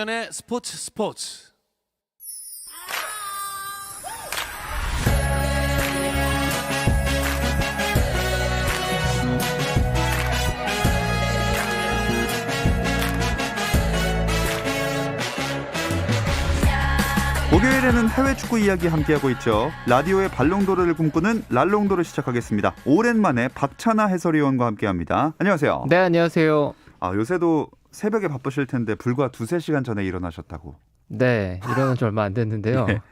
김종현의 스포츠. 목요일에는 해외 축구 이야기 함께하고 있죠. 라디오의 발롱도르를 꿈꾸는 랄롱도르 시작하겠습니다. 오랜만에 박찬하 해설위원과 함께합니다. 안녕하세요. 네, 안녕하세요. 요새도 새벽에 바쁘실 텐데 불과 2-3시간 전에 일어나셨다고. 네, 일어난 지 얼마 안 됐는데요. 네.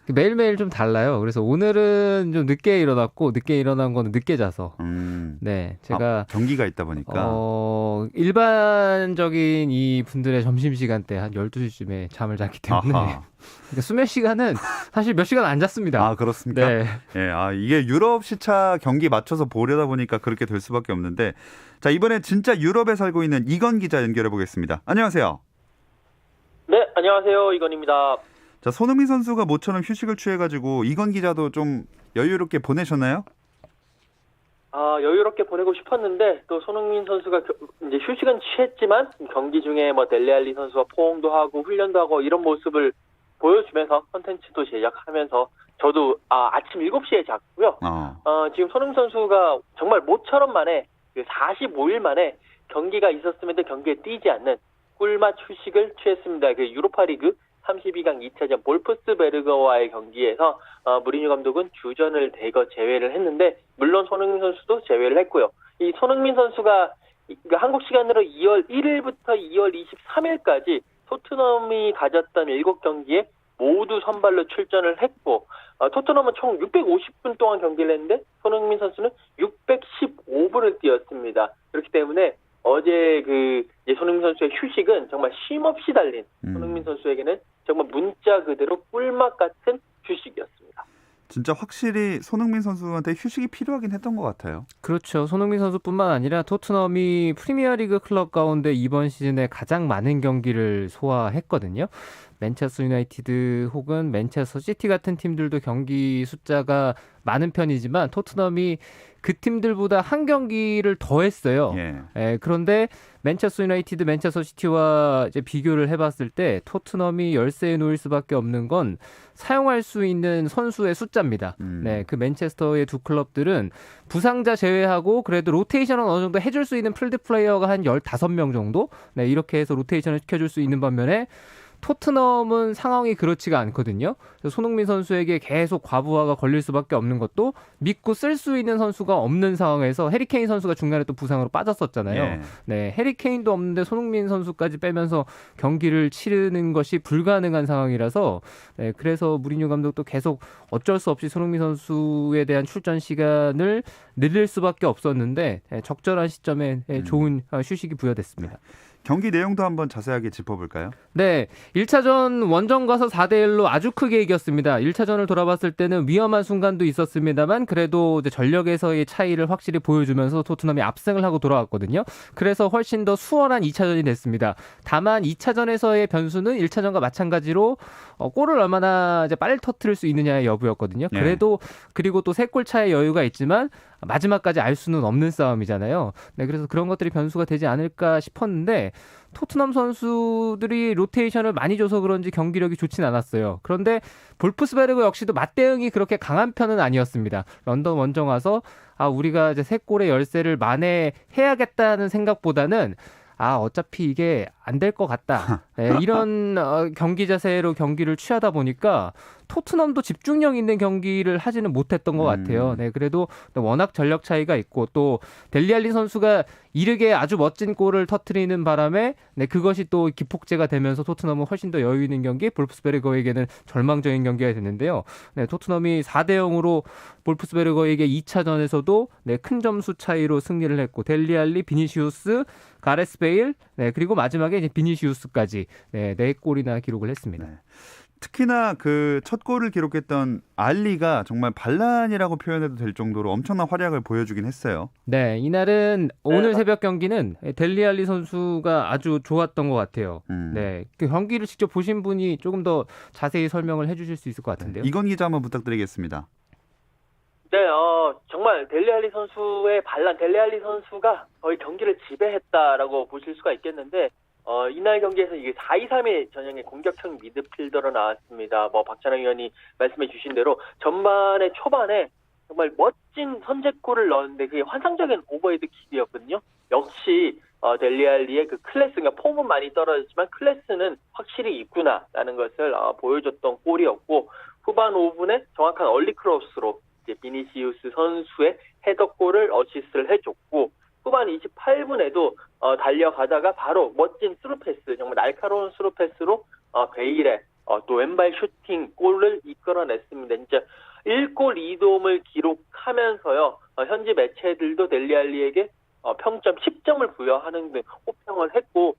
매일매일 좀 달라요. 그래서 오늘은 좀 늦게 일어났고, 늦게 일어난 거는 늦게 자서. 네, 제가 경기가 있다 보니까. 일반적인 이 분들의 점심시간대 한 12시쯤에 잠을 잤기 때문에 그러니까 수면 시간은 사실 몇 시간 안 잤습니다. 그렇습니까? 네. 예, 이게 유럽 시차 경기 맞춰서 보려다 보니까 그렇게 될 수밖에 없는데, 자, 이번에 진짜 유럽에 살고 있는 이건 기자 연결해 보겠습니다. 안녕하세요. 네, 안녕하세요. 이건입니다. 자, 손흥민 선수가 모처럼 휴식을 취해가지고 이건 기자도 좀 여유롭게 보내셨나요? 여유롭게 보내고 싶었는데 또 손흥민 선수가 이제 휴식은 취했지만 경기 중에 델레알리 선수와 포옹도 하고 훈련도 하고 이런 모습을 보여주면서 컨텐츠도 제작하면서 저도 아침 7시에 잤고요. 지금 손흥민 선수가 정말 모처럼 만에 45일 만에 경기가 있었음에도 경기에 뛰지 않는 꿀맛 휴식을 취했습니다. 유로파리그 32강 2차전 볼프스베르거와의 경기에서 무리뉴 감독은 주전을 대거 제외를 했는데, 물론 손흥민 선수도 제외를 했고요. 이 손흥민 선수가 한국 시간으로 2월 1일부터 2월 23일까지 토트넘이 가졌던 7경기에 모두 선발로 출전을 했고, 토트넘은 총 650분 동안 경기를 했는데 손흥민 선수는 615분을 뛰었습니다. 그렇기 때문에 어제 손흥민 선수의 휴식은 정말 쉼없이 달린 손흥민 선수에게는 정말 문자 그대로 꿀맛 같은 휴식이었습니다. 진짜 확실히 손흥민 선수한테 휴식이 필요하긴 했던 것 같아요. 그렇죠. 손흥민 선수뿐만 아니라 토트넘이 프리미어리그 클럽 가운데 이번 시즌에 가장 많은 경기를 소화했거든요. 맨체스터 유나이티드 혹은 맨체스터 시티 같은 팀들도 경기 숫자가 많은 편이지만 토트넘이 그 팀들보다 한 경기를 더 했어요. 그런데 맨체스터 유나이티드, 맨체스터 시티와 이제 비교를 해봤을 때 토트넘이 열세에 놓일 수밖에 없는 건 사용할 수 있는 선수의 숫자입니다. 네, 그 맨체스터의 두 클럽들은 부상자 제외하고 그래도 로테이션은 어느 정도 해줄 수 있는 필드 플레이어가 한 15명 정도? 네, 이렇게 해서 로테이션을 시켜줄 수 있는 반면에 토트넘은 상황이 그렇지가 않거든요. 그래서 손흥민 선수에게 계속 과부하가 걸릴 수밖에 없는 것도 믿고 쓸 수 있는 선수가 없는 상황에서 해리케인 선수가 중간에 또 부상으로 빠졌었잖아요. 네, 해리케인도 없는데 손흥민 선수까지 빼면서 경기를 치르는 것이 불가능한 상황이라서 그래서 무리뉴 감독도 계속 어쩔 수 없이 손흥민 선수에 대한 출전 시간을 늘릴 수밖에 없었는데 적절한 시점에 좋은 휴식이 부여됐습니다. 경기 내용도 한번 자세하게 짚어볼까요? 네, 1차전 원정 가서 4대1로 아주 크게 이겼습니다. 1차전을 돌아봤을 때는 위험한 순간도 있었습니다만 그래도 이제 전력에서의 차이를 확실히 보여주면서 토트넘이 압승을 하고 돌아왔거든요. 그래서 훨씬 더 수월한 2차전이 됐습니다. 다만 2차전에서의 변수는 1차전과 마찬가지로 골을 얼마나 이제 빨리 터뜨릴 수 있느냐의 여부였거든요. 그래도 그리고 또 3골 차의 여유가 있지만 마지막까지 알 수는 없는 싸움이잖아요. 네, 그래서 그런 것들이 변수가 되지 않을까 싶었는데 토트넘 선수들이 로테이션을 많이 줘서 그런지 경기력이 좋진 않았어요. 그런데 볼프스베르그 역시도 맞대응이 그렇게 강한 편은 아니었습니다. 런던 원정 와서 우리가 이제 3골의 열세를 만회해야겠다는 생각보다는 어차피 이게 안 될 것 같다. 이런 경기 자세로 경기를 취하다 보니까 토트넘도 집중력 있는 경기를 하지는 못했던 것 같아요. 네, 그래도 워낙 전력 차이가 있고 또 델리알리 선수가 이르게 아주 멋진 골을 터뜨리는 바람에 그것이 또 기폭제가 되면서 토트넘은 훨씬 더 여유 있는 경기, 볼프스베르거에게는 절망적인 경기가 됐는데요. 토트넘이 4대0으로 볼프스베르거에게 2차전에서도 큰 점수 차이로 승리를 했고 델리알리, 비니시우스, 가레스 베일, 그리고 마지막에 이제 비니시우스까지 4골이나 기록을 했습니다. 특히나 그 첫 골을 기록했던 알리가 정말 반란이라고 표현해도 될 정도로 엄청난 활약을 보여주긴 했어요. 네, 이날은 오늘 새벽 경기는 델리알리 선수가 아주 좋았던 것 같아요. 네, 그 경기를 직접 보신 분이 조금 더 자세히 설명을 해주실 수 있을 것 같은데요. 이건 기자 한번 부탁드리겠습니다. 네, 정말 델리알리 선수의 반란, 델리알리 선수가 거의 경기를 지배했다라고 보실 수가 있겠는데 이날 경기에서 이게 4-2-3의 전형의 공격형 미드필더로 나왔습니다. 박찬영 위원이 말씀해 주신 대로 전반의 초반에 정말 멋진 선제골을 넣었는데 그게 환상적인 오버헤드 킥이었거든요. 역시 델리알리의 그 클래스, 그러니까 폼은 많이 떨어졌지만 클래스는 확실히 있구나라는 것을 보여줬던 골이었고, 후반 5분에 정확한 얼리 크로스로 이제 비니시우스 선수의 헤더골을 어시스트를 해줬고, 후반 28분에도 달려가다가 바로 멋진 스루패스, 정말 날카로운 스루패스로 베일의 또 왼발 슈팅 골을 이끌어냈습니다. 진짜 1골 2도움을 기록하면서요, 현지 매체들도 델리알리에게 평점 10점을 부여하는 등 호평을 했고,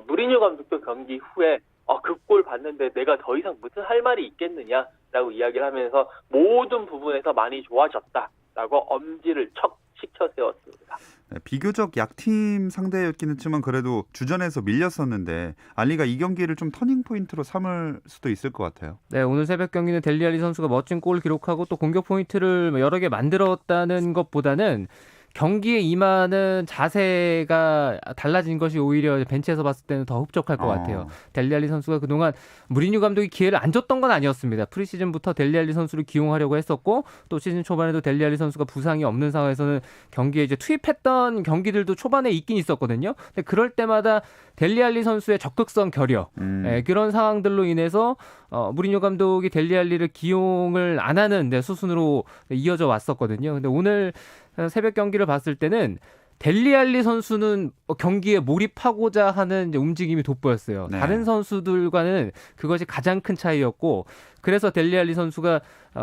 무리뉴 감독도 경기 후에 그 골 봤는데 내가 더 이상 무슨 할 말이 있겠느냐라고 이야기를 하면서 모든 부분에서 많이 좋아졌다라고 엄지를 척 시켜 세웠습니다. 네, 비교적 약팀 상대였기는 했지만 그래도 주전에서 밀렸었는데 알리가 이 경기를 좀 터닝 포인트로 삼을 수도 있을 것 같아요. 네, 오늘 새벽 경기는 델리알리 선수가 멋진 골을 기록하고 또 공격 포인트를 여러 개 만들었다는 것보다는 경기에 임하는 자세가 달라진 것이 오히려 벤치에서 봤을 때는 더 흡족할 것 같아요. 델리알리 선수가 그동안 무리뉴 감독이 기회를 안 줬던 건 아니었습니다. 프리시즌부터 델리알리 선수를 기용하려고 했었고, 또 시즌 초반에도 델리알리 선수가 부상이 없는 상황에서는 경기에 이제 투입했던 경기들도 초반에 있긴 있었거든요. 근데 그럴 때마다 델리알리 선수의 적극성 결여, 그런 상황들로 인해서 무리뉴 감독이 델리알리를 기용을 안 하는 수순으로 이어져 왔었거든요. 근데 오늘 새벽 경기를 봤을 때는 델리알리 선수는 경기에 몰입하고자 하는 이제 움직임이 돋보였어요. 네. 다른 선수들과는 그것이 가장 큰 차이였고, 그래서 델리알리 선수가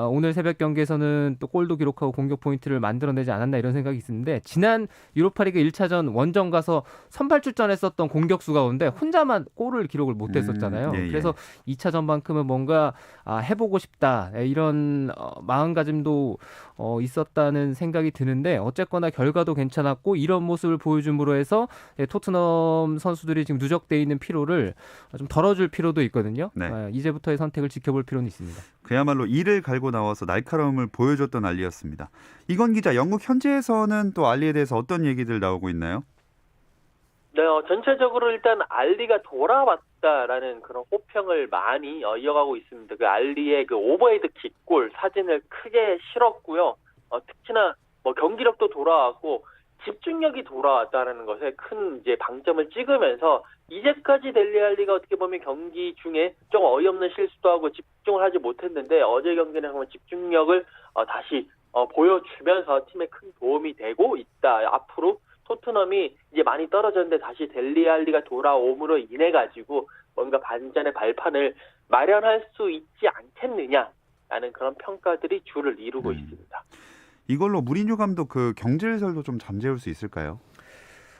오늘 새벽 경기에서는 또 골도 기록하고 공격 포인트를 만들어내지 않았나 이런 생각이 있는데, 지난 유로파리그 1차전 원정 가서 선발 출전했었던 공격수 가운데 혼자만 골을 기록을 못했었잖아요. 예. 그래서 2차전만큼은 뭔가 해보고 싶다 이런 마음가짐도 있었다는 생각이 드는데, 어쨌거나 결과도 괜찮았고 이런 모습을 보여줌으로 해서 토트넘 선수들이 지금 누적돼 있는 피로를 좀 덜어줄 필요도 있거든요. 네. 이제부터의 선택을 지켜볼 필요는 있습니다. 그야말로 이를 갈고 나와서 날카로움을 보여줬던 알리였습니다. 이건 기자, 영국 현지에서는 또 알리에 대해서 어떤 얘기들 나오고 있나요? 네, 전체적으로 일단 알리가 돌아왔다라는 그런 호평을 많이 이어가고 있습니다. 그 알리의 그 오버헤드 킥골 사진을 크게 실었고요. 특히나 경기력도 돌아왔고 집중력이 돌아왔다는 것에 큰 이제 방점을 찍으면서, 이제까지 델리알리가 어떻게 보면 경기 중에 좀 어이없는 실수도 하고 집중을 하지 못했는데, 어제 경기는 정말 집중력을 다시 보여주면서 팀에 큰 도움이 되고 있다. 앞으로 토트넘이 이제 많이 떨어졌는데 다시 델리알리가 돌아옴으로 인해 가지고 뭔가 반전의 발판을 마련할 수 있지 않겠느냐라는 그런 평가들이 주를 이루고 있습니다. 이걸로 무리뉴 감독 그 경질설도 좀 잠재울 수 있을까요?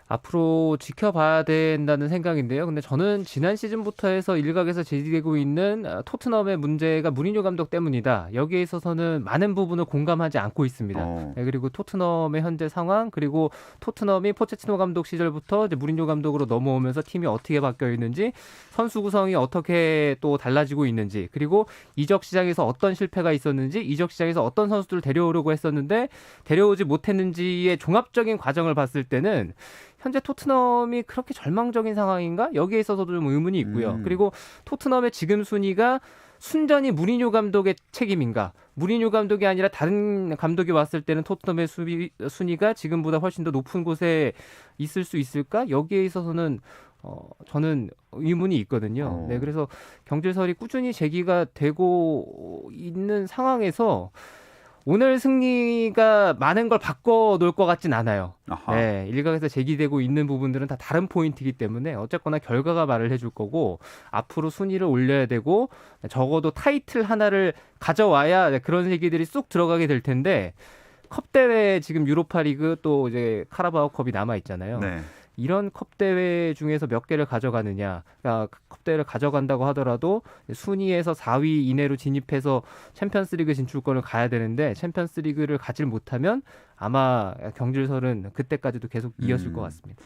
앞으로 지켜봐야 된다는 생각인데요. 근데 저는 지난 시즌부터 해서 일각에서 제기되고 있는 토트넘의 문제가 무리뉴 감독 때문이다. 여기에 있어서는 많은 부분을 공감하지 않고 있습니다. 네, 그리고 토트넘의 현재 상황, 그리고 토트넘이 포체티노 감독 시절부터 이제 무리뉴 감독으로 넘어오면서 팀이 어떻게 바뀌어 있는지, 선수 구성이 어떻게 또 달라지고 있는지, 그리고 이적 시장에서 어떤 실패가 있었는지, 이적 시장에서 어떤 선수들을 데려오려고 했었는데 데려오지 못했는지의 종합적인 과정을 봤을 때는 현재 토트넘이 그렇게 절망적인 상황인가? 여기에 있어서도 좀 의문이 있고요. 그리고 토트넘의 지금 순위가 순전히 무리뉴 감독의 책임인가? 무리뉴 감독이 아니라 다른 감독이 왔을 때는 토트넘의 순위가 지금보다 훨씬 더 높은 곳에 있을 수 있을까? 여기에 있어서는 저는 의문이 있거든요. 네, 그래서 경질설이 꾸준히 제기가 되고 있는 상황에서 오늘 승리가 많은 걸 바꿔놓을 것 같진 않아요. 네, 일각에서 제기되고 있는 부분들은 다 다른 포인트이기 때문에 어쨌거나 결과가 말을 해줄 거고, 앞으로 순위를 올려야 되고 적어도 타이틀 하나를 가져와야 그런 얘기들이 쑥 들어가게 될 텐데, 컵 대회 지금 유로파리그 또 이제 카라바오컵이 남아 있잖아요. 네. 이런 컵 대회 중에서 몇 개를 가져가느냐, 그러니까 컵 대회를 가져간다고 하더라도 순위에서 4위 이내로 진입해서 챔피언스리그 진출권을 가야 되는데, 챔피언스리그를 가질 못하면 아마 경질설은 그때까지도 계속 이어질 것 같습니다.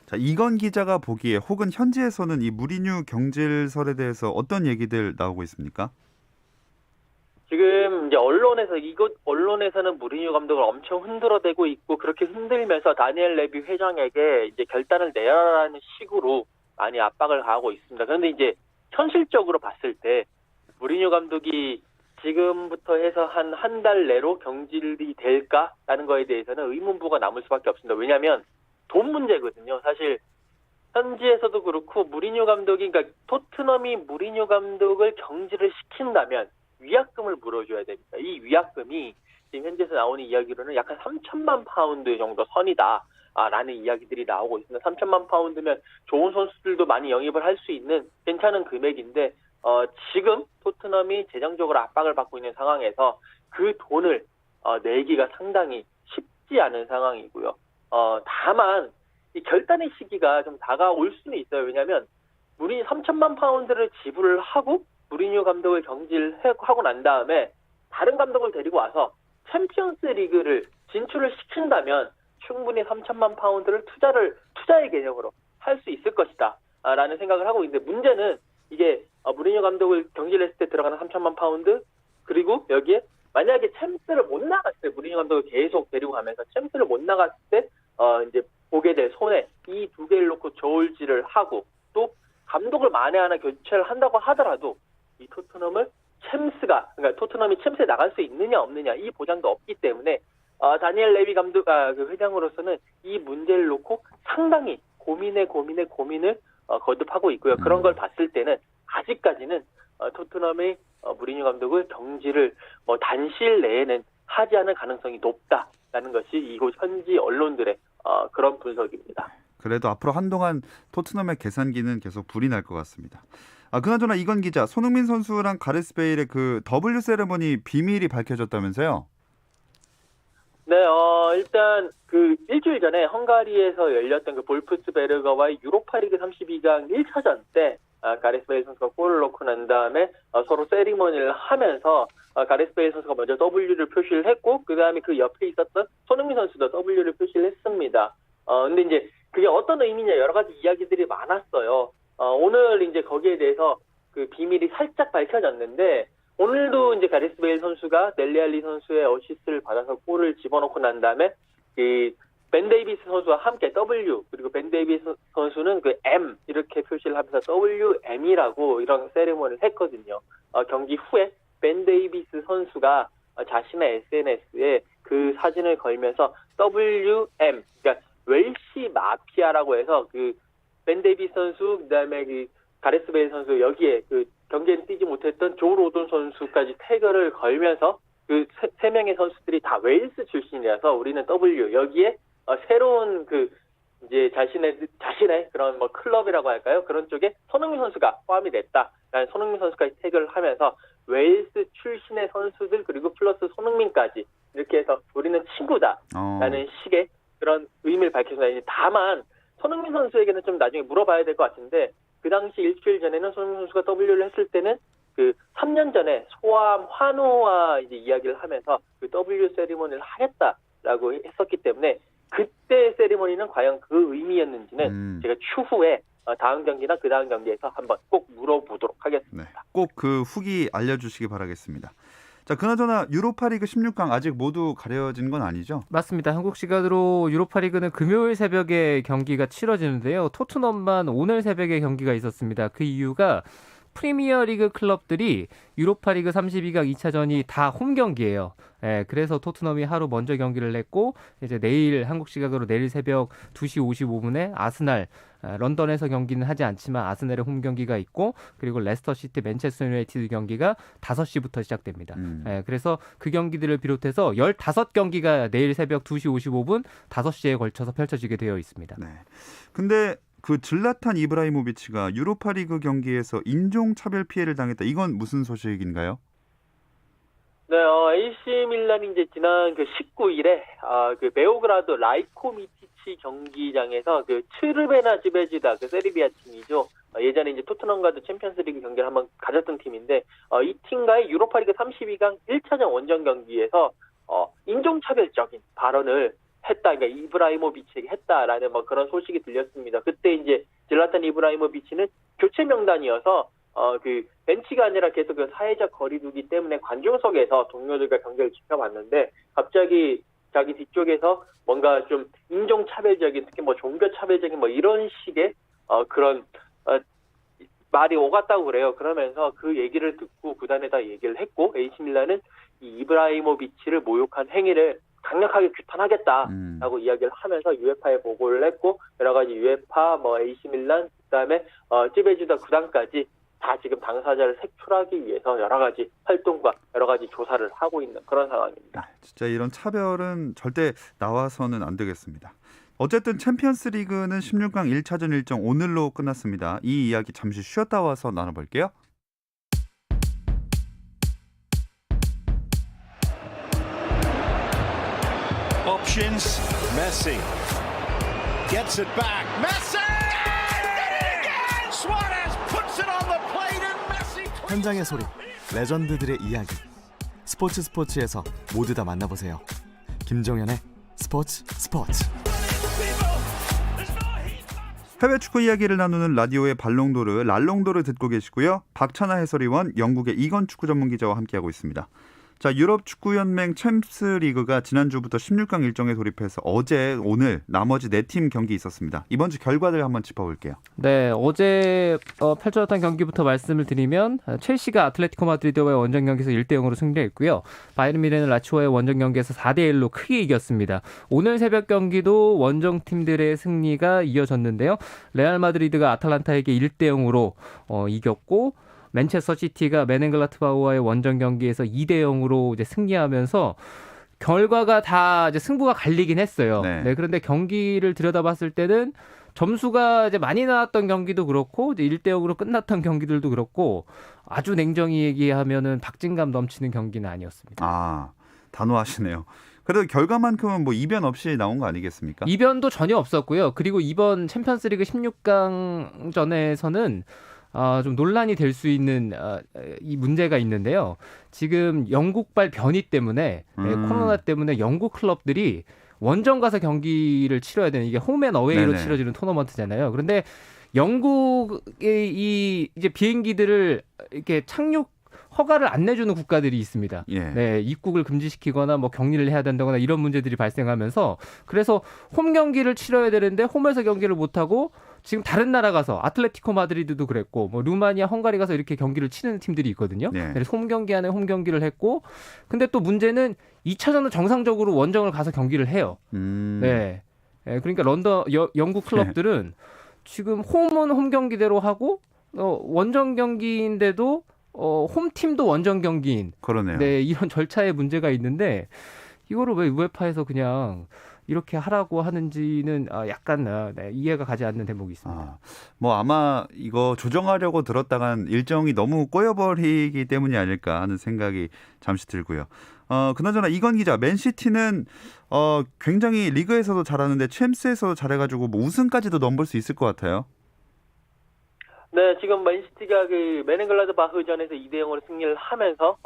자, 이건 기자가 보기에 혹은 현지에서는 이 무리뉴 경질설에 대해서 어떤 얘기들 나오고 있습니까? 지금 이제 언론에서는 무리뉴 감독을 엄청 흔들어대고 있고, 그렇게 흔들면서 다니엘 레비 회장에게 이제 결단을 내라라는 식으로 많이 압박을 가하고 있습니다. 그런데 이제 현실적으로 봤을 때 무리뉴 감독이 지금부터 해서 한 달 내로 경질이 될까라는 거에 대해서는 의문부가 남을 수밖에 없습니다. 왜냐하면 돈 문제거든요. 사실 현지에서도 그렇고 무리뉴 감독이, 그러니까 토트넘이 무리뉴 감독을 경질을 시킨다면 위약금을 물어줘야 됩니다. 이 위약금이 지금 현지에서 나오는 이야기로는 약 한 3천만 파운드 정도 선이다. 라는 이야기들이 나오고 있습니다. 3천만 파운드면 좋은 선수들도 많이 영입을 할 수 있는 괜찮은 금액인데 지금 토트넘이 재정적으로 압박을 받고 있는 상황에서 그 돈을 내기가 상당히 쉽지 않은 상황이고요. 다만 이 결단의 시기가 좀 다가올 수는 있어요. 왜냐하면 3천만 파운드를 지불을 하고 무리뉴 감독을 경질하고 난 다음에 다른 감독을 데리고 와서 챔피언스 리그를 진출을 시킨다면 충분히 3천만 파운드를 투자의 개념으로 할 수 있을 것이다 라는 생각을 하고 있는데, 문제는 이게 무리뉴 감독을 경질했을 때 들어가는 3천만 파운드, 그리고 여기에 만약에 챔스를 못 나갔을 때, 무리뉴 감독을 계속 데리고 가면서 챔스를 못 나갔을 때 이제 보게 될 손해, 이 두 개를 놓고 저울질을 하고, 또 감독을 만에 하나 교체를 한다고 하더라도 이 그러니까 토트넘이 챔스에 나갈 수 있느냐 없느냐, 이 보장도 없기 때문에 다니엘 레비 감독, 그 회장으로서는 이 문제를 놓고 상당히 고민을 거듭하고 있고요. 그런 걸 봤을 때는 아직까지는 토트넘의 무리뉴 감독을 경질을 단시일 내에는 하지 않을 가능성이 높다라는 것이 이곳 현지 언론들의 그런 분석입니다. 그래도 앞으로 한동안 토트넘의 계산기는 계속 불이 날 것 같습니다. 그나저나 이건 기자, 손흥민 선수랑 가레스 베일의 그 W 세레머니 비밀이 밝혀졌다면서요? 네, 일단 그 일주일 전에 헝가리에서 열렸던 그 볼프스베르거와의 유로파리그 32강 1차전 때 가레스 베일 선수가 골을 넣고 난 다음에 서로 세리머니를 하면서 가레스 베일 선수가 먼저 W를 표시를 했고, 그 다음에 그 옆에 있었던 손흥민 선수도 W를 표시를 했습니다. 근데 이제 그게 어떤 의미냐, 여러 가지 이야기들이 많았어요. 오늘 이제 거기에 대해서 그 비밀이 살짝 밝혀졌는데, 오늘도 이제 가레스 베일 선수가 델리 알리 선수의 어시스트를 받아서 골을 집어넣고 난 다음에 그 벤 데이비스 선수와 함께 W, 그리고 벤 데이비스 선수는 그 M 이렇게 표시를 하면서 WM이라고 이런 세리머니를 했거든요. 경기 후에 벤 데이비스 선수가 자신의 SNS에 그 사진을 걸면서 WM, 그러니까 웰시 마피아라고 해서 그 벤 데이비스 선수, 그다음에 그 가레스 베일 선수, 여기에 그 경기에는 뛰지 못했던 조 로돈 선수까지 태그를 걸면서 그 세 명의 선수들이 다 웨일스 출신이라서 우리는 W, 여기에 새로운 그 이제 자신의 그런 클럽이라고 할까요? 그런 쪽에 손흥민 선수가 포함이 됐다라는 손흥민 선수까지 태그를 하면서 웨일스 출신의 선수들, 그리고 플러스 손흥민까지 이렇게 해서 우리는 친구다라는 식의 그런 의미를 밝혔습니다. 다만 손흥민 선수에게는 좀 나중에 물어봐야 될 것 같은데, 그 당시 일주일 전에는 손흥민 선수가 W를 했을 때는 그 3년 전에 소아암 환우와 이제 이야기를 하면서 그 W 세리머니를 하겠다라고 했었기 때문에 그때 세리머니는 과연 그 의미였는지는 제가 추후에 다음 경기나 그 다음 경기에서 한번 꼭 물어보도록 하겠습니다. 네, 꼭 그 후기 알려주시기 바라겠습니다. 자, 그나저나 유로파리그 16강 아직 모두 가려진 건 아니죠? 맞습니다. 한국 시간으로 유로파리그는 금요일 새벽에 경기가 치러지는데요. 토트넘만 오늘 새벽에 경기가 있었습니다. 그 이유가 프리미어리그 클럽들이 유로파리그 32강 2차전이 다 홈 경기예요. 그래서 토트넘이 하루 먼저 경기를 냈고, 이제 내일 한국 시각으로 내일 새벽 2시 55분에 아스날, 런던에서 경기는 하지 않지만 아스날의 홈 경기가 있고, 그리고 레스터 시티 맨체스터 유나이티드 경기가 5시부터 시작됩니다. 그래서 그 경기들을 비롯해서 15경기가 내일 새벽 2시 55분 5시에 걸쳐서 펼쳐지게 되어 있습니다. 네. 근데 그 질라탄 이브라이모비치가 유로파리그 경기에서 인종차별 피해를 당했다. 이건 무슨 소식인가요? 네, AC 밀란이 이제 지난 그 19일에 그 베오그라드 라이코미티치 경기장에서 그 트르베나 즈베지다, 그 세르비아 팀이죠. 예전에 이제 토트넘과도 챔피언스리그 경기를 한번 가졌던 팀인데, 이 팀과의 유로파리그 32강 1차전 원정 경기에서 인종차별적인 발언을 했다, 그러니까 이브라이모비치에게 했다라는 그런 소식이 들렸습니다. 그때 이제 질라탄 이브라이모비치는 교체 명단이어서 그 벤치가 아니라 계속 그 사회적 거리두기 때문에 관중석에서 동료들과 경기를 지켜봤는데, 갑자기 자기 뒤쪽에서 뭔가 좀 인종차별적인, 특히 종교차별적인 이런 식의 그런 말이 오갔다고 그래요. 그러면서 그 얘기를 듣고 구단에다 얘기를 했고 AC 밀란은 이 이브라이모비치를 모욕한 행위를 강력하게 규탄하겠다라고 이야기를 하면서 UEFA에 보고를 했고 여러 가지 UEFA, AC 밀란, 그다음에 찌베주다 구단까지 다 지금 당사자를 색출하기 위해서 여러 가지 활동과 여러 가지 조사를 하고 있는 그런 상황입니다. 진짜 이런 차별은 절대 나와서는 안 되겠습니다. 어쨌든 챔피언스 리그는 16강 1차전 일정 오늘로 끝났습니다. 이 이야기 잠시 쉬었다 와서 나눠볼게요. Options. Messi gets it back. Messi! Did it again! Suarez puts it on the plate and Messi. 현장의 소리, 레전드들의 이야기. 스포츠에서 모두 다 만나보세요. 김정현의 스포츠. 해외 축구 이야기를 나누는 라디오의 발롱도르, 랄롱도르 듣고 계시고요. 박찬하 해설위원, 영국의 이건 축구 전문 기자와 함께하고 있습니다. 자, 유럽 축구연맹 챔스 리그가 지난주부터 16강 일정에 돌입해서 어제, 오늘 나머지 4팀 경기 있었습니다. 이번 주 결과들 한번 짚어볼게요. 네, 어제 펼쳐졌던 경기부터 말씀을 드리면 첼시가 아틀레티코 마드리드와의 원정 경기에서 1대0으로 승리했고요. 바이에른 뮌헨은 라치오와의 원정 경기에서 4대1로 크게 이겼습니다. 오늘 새벽 경기도 원정 팀들의 승리가 이어졌는데요. 레알 마드리드가 아탈란타에게 1대0으로 이겼고 맨체스터 시티가 메넨글라트바흐와의 원정 경기에서 2대0으로 이제 승리하면서 결과가 다 이제 승부가 갈리긴 했어요. 네. 그런데 경기를 들여다봤을 때는 점수가 이제 많이 나왔던 경기도 그렇고 이제 1대0으로 끝났던 경기들도 그렇고 아주 냉정히 얘기하면은 박진감 넘치는 경기는 아니었습니다. 아, 단호하시네요. 그래도 결과만큼은 뭐 이변 없이 나온 거 아니겠습니까? 이변도 전혀 없었고요. 그리고 이번 챔피언스리그 16강전에서는 좀 논란이 될 수 있는 이 문제가 있는데요. 지금 영국발 변이 때문에 코로나 때문에 영국 클럽들이 원정 가서 경기를 치러야 되는 이게 홈앤어웨이로 네네. 치러지는 토너먼트잖아요. 그런데 영국의 이 이제 비행기들을 이렇게 착륙 허가를 안 내주는 국가들이 있습니다. 예. 네, 입국을 금지시키거나 뭐 격리를 해야 된다거나 이런 문제들이 발생하면서 그래서 홈 경기를 치러야 되는데 홈에서 경기를 못 하고 지금 다른 나라 가서 아틀레티코 마드리드도 그랬고 뭐 루마니아, 헝가리 가서 이렇게 경기를 치는 팀들이 있거든요. 네. 그래서 홈 경기 안에 홈 경기를 했고 근데 또 문제는 2차전은 정상적으로 원정을 가서 경기를 해요. 네. 그러니까 영국 클럽들은 지금 홈은 홈 경기대로 하고 원정 경기인데도 홈팀도 원정 경기인. 그러네요. 네, 이런 절차에 문제가 있는데 이거를 왜 우에파에서 그냥 이렇게 하라고 하는지는 약간 이해가 가지 않는 대목이 있습니다. 뭐 아마 이거 조정하려고 들었다간 일정이 너무 꼬여버리기 때문이 아닐까 하는 생각이 잠시 들고요. 그나저나 이건 기자, 맨시티는 굉장히 리그에서도 잘하는데 챔스에서도 잘해가지고 뭐 우승까지도 넘볼 수 있을 것 같아요. 네, 지금 맨시티가 그 메넨글라드바흐전에서 2대0으로 승리를 하면서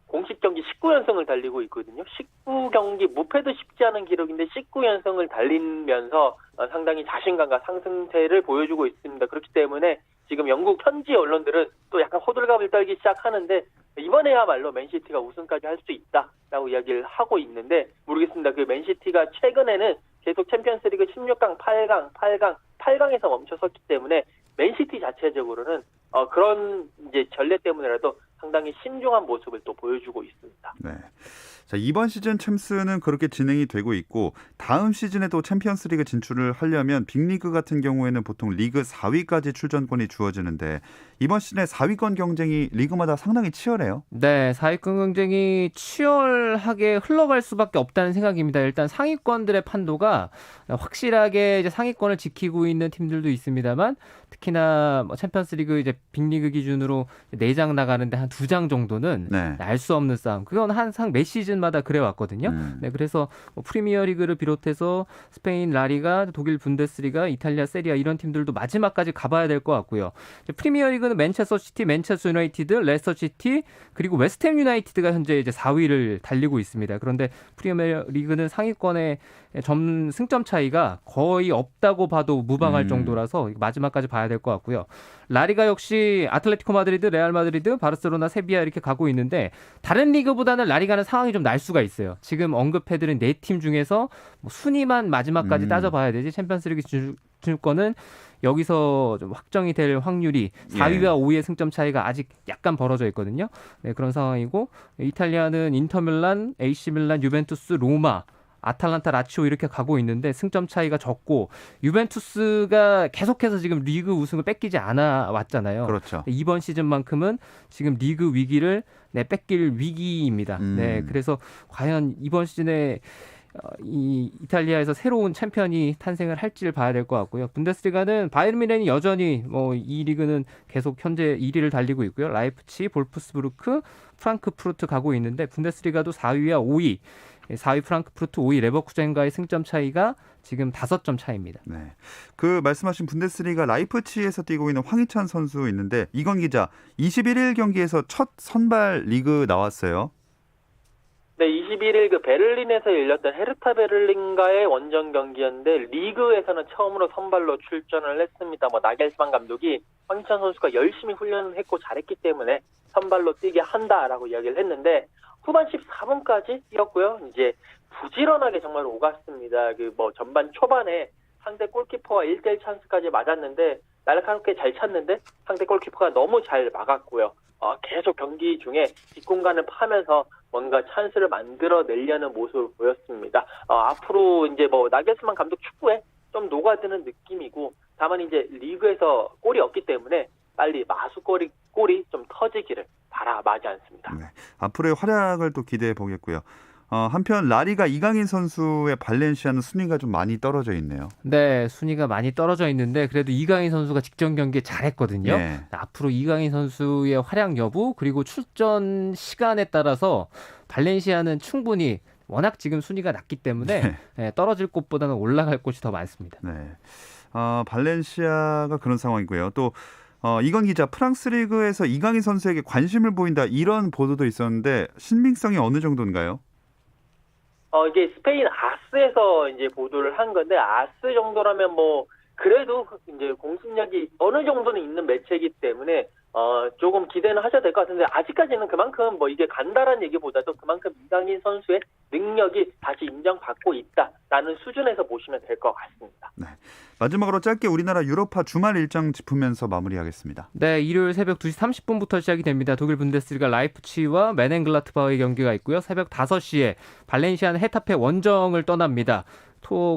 공식 경기 19연승을 달리고 있거든요. 19경기 무패도 쉽지 않은 기록인데 19연승을 달리면서 상당히 자신감과 상승세를 보여주고 있습니다. 그렇기 때문에 지금 영국 현지 언론들은 또 약간 호들갑을 떨기 시작하는데 이번에야말로 맨시티가 우승까지 할 수 있다라고 이야기를 하고 있는데 모르겠습니다. 그 맨시티가 최근에는 계속 챔피언스리그 16강, 8강에서 멈춰섰기 때문에 맨시티 자체적으로는 그런 이제 전례 때문에라도 상당히 신중한 모습을 또 보여주고 있습니다. 네. 자, 이번 시즌 챔스는 그렇게 진행이 되고 있고 다음 시즌에 또 챔피언스리그 진출을 하려면 빅리그 같은 경우에는 보통 리그 4위까지 출전권이 주어지는데 이번 시즌에 4위권 경쟁이 리그마다 상당히 치열해요. 네, 4위권 경쟁이 치열하게 흘러갈 수밖에 없다는 생각입니다. 일단 상위권들의 판도가 확실하게 이제 상위권을 지키고 있는 팀들도 있습니다만 특히나 뭐 챔피언스리그 이제 빅리그 기준으로 4장 나가는데 한 2장 정도는 네. 알 수 없는 싸움. 그건 항상 매 시즌마다 그래 왔거든요. 네, 그래서 뭐 프리미어리그를 비롯해서 스페인 라리가, 독일 분데스리가, 이탈리아 세리아 이런 팀들도 마지막까지 가봐야 될 것 같고요. 프리미어리그는 맨체스터 시티, 맨체스터 유나이티드, 레스터 시티 그리고 웨스트햄 유나이티드가 현재 이제 4위를 달리고 있습니다. 그런데 프리미어리그는 상위권의 승점 차이가 거의 없다고 봐도 무방할 정도라서 마지막까지 봐야 될 것 같고요. 라리가 역시 아틀레티코 마드리드, 레알 마드리드, 바르셀로나, 세비야 이렇게 가고 있는데 다른 리그보다는 라리가는 상황이 좀 날 수가 있어요. 지금 언급해드린 4팀 중에서 뭐 순위만 마지막까지 따져봐야 되지 챔피언스리그 진출권은 여기서 좀 확정이 될 확률이 4위와 5위의 승점 차이가 아직 약간 벌어져 있거든요. 네, 그런 상황이고 이탈리아는 인터밀란, AC밀란, 유벤투스, 로마, 아탈란타, 라치오 이렇게 가고 있는데 승점 차이가 적고 유벤투스가 계속해서 지금 리그 우승을 뺏기지 않아 왔잖아요. 그렇죠. 이번 시즌만큼은 지금 리그 위기를 뺏길 위기입니다. 네, 그래서 과연 이번 시즌에 이 이탈리아에서 새로운 챔피언이 탄생을 할지를 봐야 될 것 같고요. 분데스리가는 바이에른 뮌헨이 여전히 이 리그는 계속 현재 1위를 달리고 있고요. 라이프치히, 볼프스부르크, 프랑크푸르트 가고 있는데 분데스리가도 4위와 5위, 4위 프랑크푸르트, 5위 레버쿠젠과의 승점 차이가 지금 5점 차이입니다. 네, 그 말씀하신 분데스리가 라이프치히에서 뛰고 있는 황희찬 선수 있는데 이건 기자 21일 경기에서 첫 선발 리그 나왔어요. 네, 21일 그 베를린에서 열렸던 헤르타 베를린과의 원정 경기였는데 리그에서는 처음으로 선발로 출전을 했습니다. 나겔스만 감독이 황희찬 선수가 열심히 훈련을 했고 잘했기 때문에 선발로 뛰게 한다라고 이야기를 했는데 후반 14분까지 뛰었고요. 이제 부지런하게 정말 오갔습니다. 전반 초반에 상대 골키퍼와 1대1 찬스까지 맞았는데 날카롭게 잘 찼는데 상대 골키퍼가 너무 잘 막았고요. 계속 경기 중에 뒷공간을 파면서 뭔가 찬스를 만들어내려는 모습을 보였습니다. 앞으로 이제 나겔스만 감독 축구에 좀 녹아드는 느낌이고 다만 이제 리그에서 골이 없기 때문에 빨리 마수골이 좀 터지기를 바라마지 않습니다. 네, 앞으로의 활약을 또 기대해 보겠고요. 한편 라리가 이강인 선수의 발렌시아는 순위가 좀 많이 떨어져 있네요. 네, 순위가 많이 떨어져 있는데 그래도 이강인 선수가 직전 경기에 잘했거든요. 네. 앞으로 이강인 선수의 활약 여부 그리고 출전 시간에 따라서 발렌시아는 충분히 워낙 지금 순위가 낮기 때문에 떨어질 곳보다는 올라갈 곳이 더 많습니다. 네, 발렌시아가 그런 상황이고요. 또 이건 기자 프랑스 리그에서 이강인 선수에게 관심을 보인다 이런 보도도 있었는데 신빙성이 어느 정도인가요? 이게 스페인 아스에서 이제 보도를 한 건데 아스 정도라면 그래도 이제 공신력이 어느 정도는 있는 매체이기 때문에 조금 기대는 하셔야 될 것 같은데 아직까지는 그만큼 이게 간다란 얘기보다도 그만큼 이강인 선수의 능력이 다시 인정받고 있다라는 수준에서 보시면 될 것 같습니다. 네. 마지막으로 짧게 우리나라 유로파 주말 일정 짚으면서 마무리하겠습니다. 네, 일요일 새벽 2시 30분부터 시작이 됩니다. 독일 분데스리가 라이프치히와 메넨글라트바흐의 경기가 있고요. 새벽 5시에 발렌시아는 헤타페 원정을 떠납니다.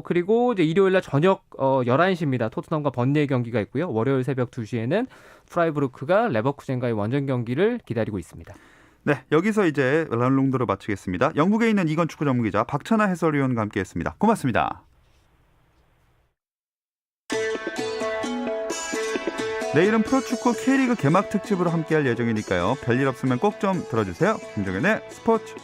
그리고 이제 일요일날 저녁 11시입니다. 토트넘과 번리의 경기가 있고요. 월요일 새벽 2시에는 프라이부르크가 레버쿠젠과의 원정 경기를 기다리고 있습니다. 네, 여기서 이제 랄롱도를 마치겠습니다. 영국에 있는 이건 축구 전문 기자 박찬하 해설위원과 함께했습니다. 고맙습니다. 내일은 프로축구 K리그 개막 특집으로 함께할 예정이니까요. 별일 없으면 꼭 좀 들어주세요. 김정현의 스포츠.